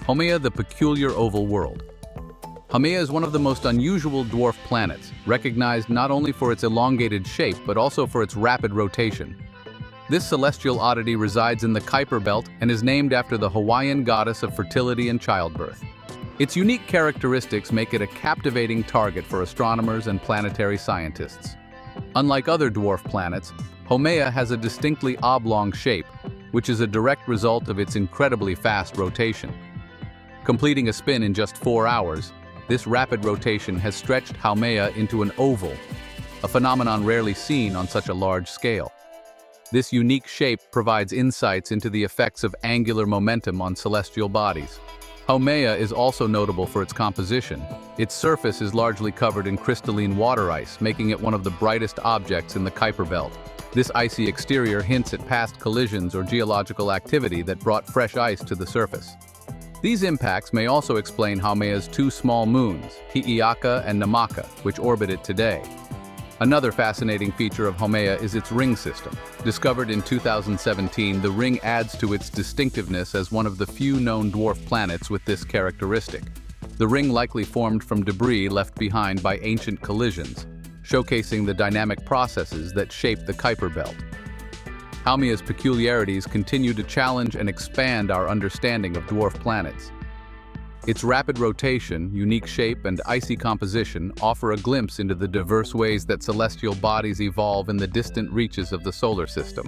Haumea, the peculiar oval world. Haumea is one of the most unusual dwarf planets, recognized not only for its elongated shape but also for its rapid rotation. This celestial oddity resides in the Kuiper Belt and is named after the Hawaiian goddess of fertility and childbirth. Its unique characteristics make it a captivating target for astronomers and planetary scientists. Unlike other dwarf planets, Haumea has a distinctly oblong shape, which is a direct result of its incredibly fast rotation. Completing a spin in just 4 hours, this rapid rotation has stretched Haumea into an oval, a phenomenon rarely seen on such a large scale. This unique shape provides insights into the effects of angular momentum on celestial bodies. Haumea is also notable for its composition. Its surface is largely covered in crystalline water ice, making it one of the brightest objects in the Kuiper Belt. This icy exterior hints at past collisions or geological activity that brought fresh ice to the surface. These impacts may also explain Haumea's 2 small moons, Hiʻiaka and Namaka, which orbit it today. Another fascinating feature of Haumea is its ring system. Discovered in 2017, the ring adds to its distinctiveness as one of the few known dwarf planets with this characteristic. The ring likely formed from debris left behind by ancient collisions, showcasing the dynamic processes that shape the Kuiper Belt. Haumea's peculiarities continue to challenge and expand our understanding of dwarf planets. Its rapid rotation, unique shape, and icy composition offer a glimpse into the diverse ways that celestial bodies evolve in the distant reaches of the solar system.